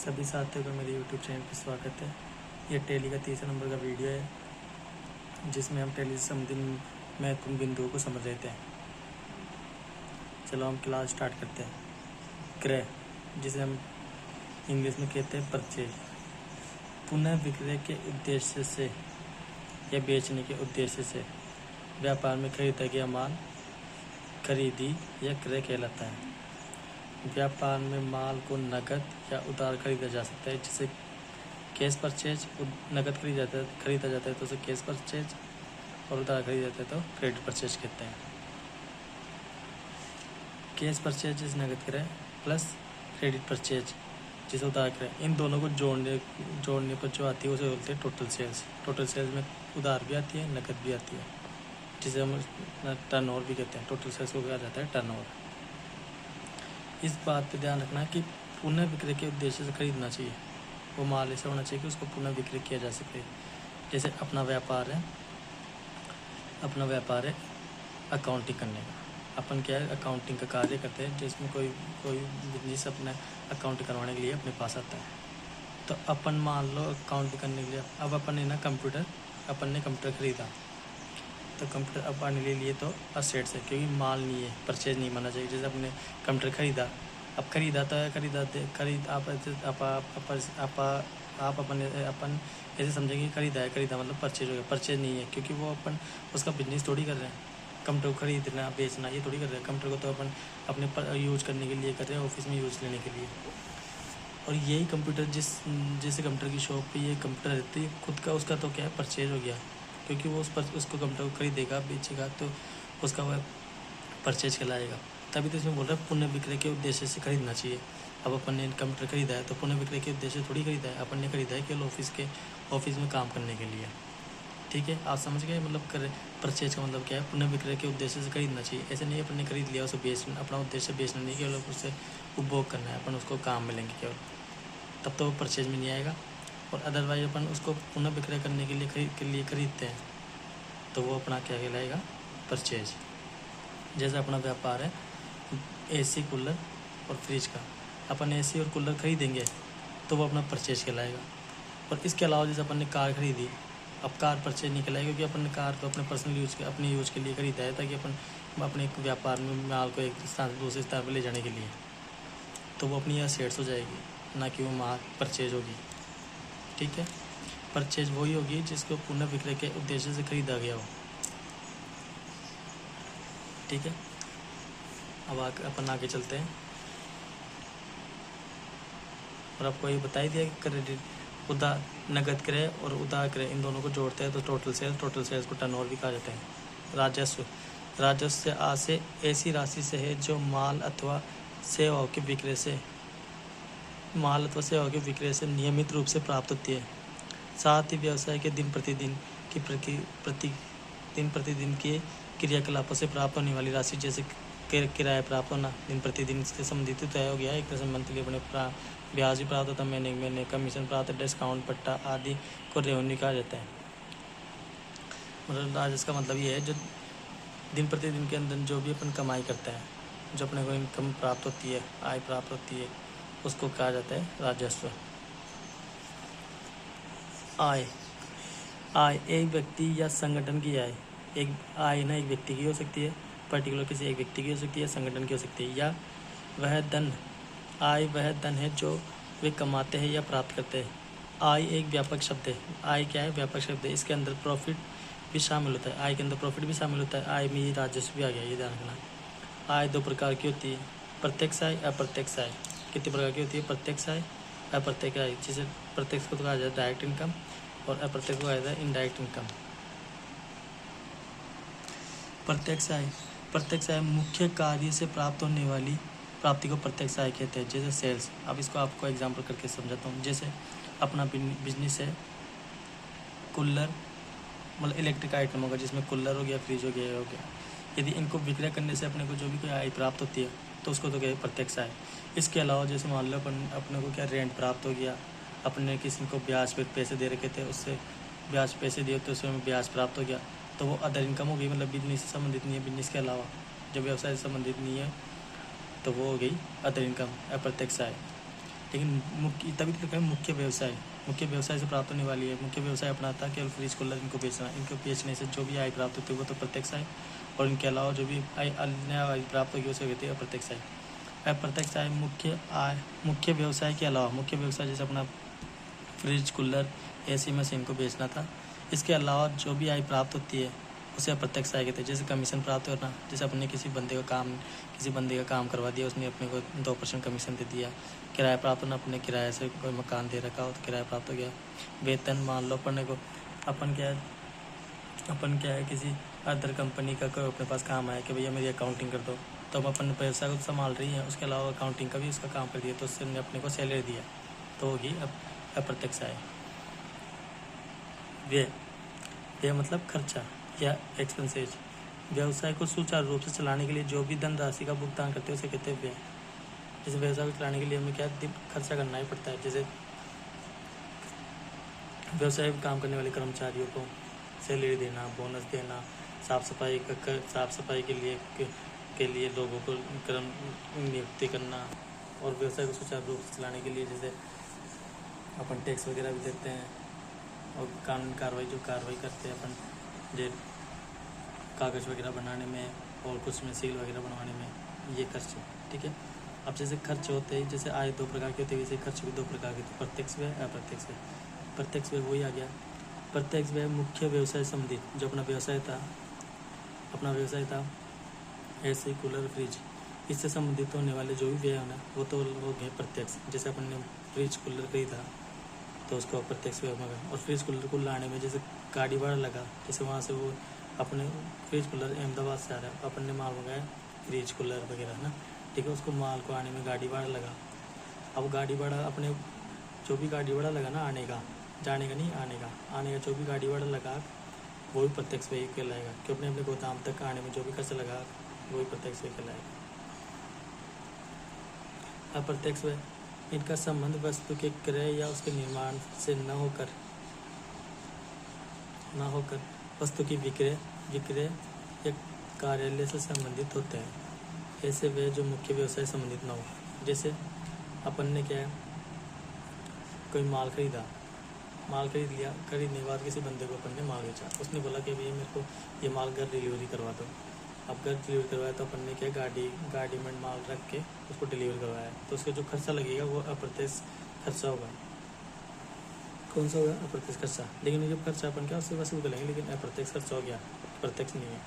सभी साथियों का मेरे YouTube चैनल पर स्वागत है। ये टैली का तीसरा नंबर का वीडियो है जिसमें हम टैली से संबंधित महत्वपूर्ण बिंदुओं को समझ लेते हैं। चलो हम क्लास स्टार्ट करते हैं। क्रय, जिसे हम इंग्लिश में कहते हैं परचेज, पुनः विक्रय के उद्देश्य से या बेचने के उद्देश्य से व्यापार में खरीदा गया माल खरीदी या क्रय कहलाता है। व्यापार में माल को नकद या उधार खरीदा जा सकता है, जिसे कैश परचेज। नकद खरीदा जाता है तो उसे कैश परचेज, और उधार खरीदा जाता है तो क्रेडिट परचेज कहते हैं। कैश परचेज जिसे नकद क्रय प्लस क्रेडिट परचेज जिसे उधार क्रय, इन दोनों को जोड़ने पर जो आती है उसे बोलते हैं टोटल सेल्स। टोटल सेल्स में उधार भी आती है, नकद भी आती है, जिसे हम टर्नओवर भी कहते हैं। टोटल सेल्स को कहा जाता है टर्नओवर। इस बात पे ध्यान रखना कि पुनः विक्रय के उद्देश्य से खरीदना चाहिए। वो माल ऐसा होना चाहिए कि उसको पुनः विक्रय किया जा सके। जैसे अपना व्यापार है अकाउंटिंग करने का। अपन क्या है, अकाउंटिंग का कार्य करते हैं, जिसमें कोई बिजनेस अपने अकाउंट करवाने के लिए अपने पास आता है। तो अपन मान लो अकाउंट करने के लिए अब अपन ने कंप्यूटर खरीदा, तो कंप्यूटर अपन ले लिए तो असेट्स है, क्योंकि माल नहीं है, परचेज नहीं माना चाहिए। जैसे अपने कंप्यूटर खरीदा, अब अपन ऐसे समझेंगे खरीदा मतलब परचेज हो गया। परचेज नहीं है, क्योंकि वो अपन उसका बिजनेस थोड़ी कर रहे हैं। कंप्यूटर खरीदना बेचना ये थोड़ी कर रहे हैं। कंप्यूटर को तो अपन अपने यूज करने के लिए कर रहे हैं, ऑफिस में यूज लेने के लिए। और यही कंप्यूटर जैसे कंप्यूटर की शॉप पे ये कंप्यूटर रहती है खुद का, उसका तो क्या है, परचेज हो गया, क्योंकि वो उसको कंप्यूटर को खरीदेगा बेचेगा तो उसका वह परचेज कहलाएगा। तभी तो इसमें बोल रहा है पुनः विक्रय के उद्देश्य से खरीदना चाहिए। अब अपन ने कंप्यूटर खरीदा है तो पुनः विक्रय के उद्देश्य थोड़ी खरीदा है, अपन ने खरीदा है केवल ऑफिस में काम करने के लिए। ठीक है, आप समझ गए। मतलब परचेज का मतलब क्या है, पुनः विक्रय के उद्देश्य से खरीदना चाहिए। ऐसे नहीं अपन ने खरीद लिया उसे बेचना, अपना उद्देश्य बेचना नहीं, केवल उससे उपभोग करना है, अपन उसको काम में लेंगे केवल, तब तो वो परचेज में नहीं आएगा। और अदरवाइज अपन उसको पुनः विक्रय करने के लिए खरीदते हैं तो वो अपना क्या कहलाएगा, परचेज। जैसे अपना व्यापार है एसी कूलर और फ्रिज का, अपन एसी और कूलर खरीदेंगे तो वो अपना परचेज कहलाएगा। और इसके अलावा जैसे अपन ने कार खरीदी, अब कार परचेज नहीं कहलाएगा, क्योंकि अपन ने कार तो अपने पर्सनल अपने यूज़ के लिए खरीदा है, ताकि अपन अपने व्यापार में माल को एक स्थान से दूसरे स्थान पर ले जाने के लिए, तो वो अपनी एसेट्स हो जाएगी, ना कि वो माल परचेज होगी। ठीक है, परचेज वही होगी जिसको पुनः विक्रय के उद्देश्य से खरीदा गया हो। ठीक है, अब अपन आगे चलते हैं। और आपको ये बता ही दिया कि क्रेडिट नगद क्रय और उधार क्रय इन दोनों को जोड़ते हैं तो टोटल सेल्स को टर्नओवर भी कहा जाता है। राजस्व आय से ऐसी राशि से है जो माल अथवा सेवाओं के विक्रय से नियमित रूप से प्राप्त होती है। साथ ही व्यवसाय के दिन प्रतिदिन के क्रियाकलापों से प्राप्त होने वाली राशि, जैसे किराया प्राप्त होना, दिन प्रतिदिन से संबंधित तय हो गया। एक तरह से मंथली अपने ब्याज भी प्राप्त होता है, महीने कमीशन प्राप्त, डिस्काउंट पट्टा आदि को रेवेन्यू कहा जाता है। मतलब राजस्व का मतलब ये है जो दिन प्रतिदिन के अंदर जो भी अपन कमाई करता है, जो अपने को इनकम प्राप्त होती है, आय प्राप्त होती है, उसको कहा जाता है राजस्व। आय एक व्यक्ति या संगठन की आय, एक व्यक्ति की हो सकती है, पर्टिकुलर किसी एक व्यक्ति की हो सकती है, संगठन की हो सकती है, या वह धन है जो वे कमाते हैं या प्राप्त करते हैं। आय एक व्यापक शब्द है। आय क्या है, व्यापक शब्द है। इसके अंदर प्रॉफिट भी शामिल होता है। आय के अंदर प्रॉफिट भी शामिल होता है। आय में ये राजस्व भी आ गया, ये ध्यान रखना। आय दो प्रकार की होती है, प्रत्यक्ष आय, अप्रत्यक्ष आय। कितने प्रकार की होती है, प्रत्यक्ष आय, अप्रत्यक्ष आय। जिसे प्रत्यक्ष को कहा जाता है डायरेक्ट इनकम और अप्रत्यक्ष को कहा जाता है इनडायरेक्ट इनकम। प्रत्यक्ष आय मुख्य कार्य से प्राप्त होने वाली प्राप्ति को प्रत्यक्ष आय कहते हैं, जैसे सेल्स। अब इसको आपको एग्जांपल करके समझाता हूँ। जैसे अपना बिजनेस है कूलर, मतलब इलेक्ट्रिक आइटम होगा, जिसमें कूलर हो गया, फ्रिज हो गया। यदि इनको विक्रय करने से अपने को जो भी कोई आय प्राप्त होती है तो उसको तो क्या है, प्रत्यक्ष आय। इसके अलावा जैसे मान लो अपने को क्या रेंट प्राप्त हो गया, अपने किसी को ब्याज पे पैसे दे रखे थे, उससे ब्याज पैसे दिए तो उसमें ब्याज प्राप्त हो गया, तो वो अदर इनकम हो गई। मतलब बिजनेस से संबंधित नहीं है, बिजनेस के अलावा जब व्यवसाय से संबंधित नहीं है तो वो हो गई अदर इनकम, अप्रत्यक्ष आय। लेकिन मुख्य तभी तो लिखा है मुख्य व्यवसाय से प्राप्त होने वाली है। मुख्य व्यवसाय अपना था केवल फ्रिज कूलर इनको बेचना। इनको बेचने से जो भी आय प्राप्त होती है वो तो प्रत्यक्ष आय, और इनके अलावा जो भी आय अन्य आय प्राप्त होगी उसे कहते हैं अप्रत्यक्ष आय। अप्रत्यक्ष आय मुख्य व्यवसाय के अलावा, मुख्य व्यवसाय जैसे अपना फ्रिज कूलर एसी मशीन को बेचना था, इसके अलावा जो भी आय प्राप्त होती है उसे अप्रत्यक्ष आय कहते हैं। जैसे कमीशन प्राप्त करना, जैसे अपने किसी बंदे का काम करवा दिया, उसने अपने को 2% कमीशन दे दिया। किराया प्राप्त होना, अपने किराए से कोई मकान दे रखा हो तो किराया प्राप्त हो गया। वेतन, मान लो अपने को अपन क्या है किसी अदर कंपनी का कोई अपने पास काम आया कि भैया मेरी अकाउंटिंग कर दो, तो अब अपन पैसा को संभाल रही है, उसके अलावा अकाउंटिंग का भी उसका काम कर दिया, तो उससे अपने को सैलरी दिया, तो होगी अप्रत्यक्ष आय। व्यय मतलब खर्चा या एक्सपेंसेज। व्यवसाय को सुचारू रूप से चलाने के लिए जो भी धनराशि का भुगतान करते हैं उसे कहते हैं व्यय। जैसे व्यवसाय को चलाने के लिए हमें क्या खर्चा करना ही पड़ता है। जैसे व्यवसाय में काम करने वाले कर्मचारियों को सैलरी देना, बोनस देना, साफ सफाई के लिए लोगों को नियुक्ति करना, और व्यवसाय को सुचारू रूप से चलाने के लिए जैसे अपन टैक्स वगैरह भी देते हैं, और कानूनी कार्रवाई करते हैं अपन, जो कागज़ वगैरह बनाने में और कुछ में सील वगैरह बनवाने में, ये खर्च है। ठीक है। अब जैसे खर्च होते हैं, जैसे आय 2 प्रकार के होते हैं, वैसे खर्च भी 2 प्रकार के, तो प्रत्यक्ष व्यय, अप्रत्यक्ष व्यय। प्रत्यक्ष व्यय वही आ गया। प्रत्यक्ष व्यय मुख्य व्यवसाय संबंधित, जो अपना व्यवसाय था ऐसे कूलर फ्रिज, इससे संबंधित होने वाले जो भी व्यय होना वो तो हो गए प्रत्यक्ष। जैसे अपन ने फ्रिज कूलर खरीदा तो उसको अप्रत्यक्ष व्यय होगा। और फ्रिज कूलर को लाने में जैसे गाड़ी भाड़ा लगा, जैसे वहाँ से वो अपने फ्रिज कूलर अहमदाबाद से आ रहा है, अपन ने माल मंगाया फ्रिज कूलर वगैरह ना, ठीक है, उसको माल को आने में गाड़ी भाड़ा लगा। अब गाड़ी भाड़ा अपने जो भी गाड़ी भाड़ा लगा ना, आने का, जाने का नहीं, आने का जो भी गाड़ी भाड़ा लगा वो भी प्रत्यक्ष व्यय कहलाएगा, क्योंकि अपने गोदाम तक आने में जो भी खर्च लगा वो भी प्रत्यक्ष व्यय कहलाएगा। अप्रत्यक्ष व्यय, इनका संबंध वस्तु के क्रय या उसके निर्माण से न होकर वस्तु की विक्रय या कार्यालय से संबंधित होते हैं। ऐसे व्यय जो मुख्य व्यवसाय संबंधित न हो। जैसे अपन ने क्या है, कोई माल खरीद लिया, खरीदने के बाद किसी बंदे को अपन ने माल बेचा, उसने बोला कि भैया मेरे को ये माल घर डिलीवरी करवा दो। अब घर डिलीवरी करवाया तो अपन ने क्या गाड़ी में माल रख के उसको डिलीवर करवाया, तो उसका जो खर्चा लगेगा वो अप्रत्यक्ष खर्चा होगा। कौन सा होगा? अप्रत्यक्ष खर्चा। लेकिन जब खर्चा अपन क्या उससे वसूल कर लेंगे, लेकिन अप्रत्यक्ष खर्चा हो गया, प्रत्यक्ष नहीं है।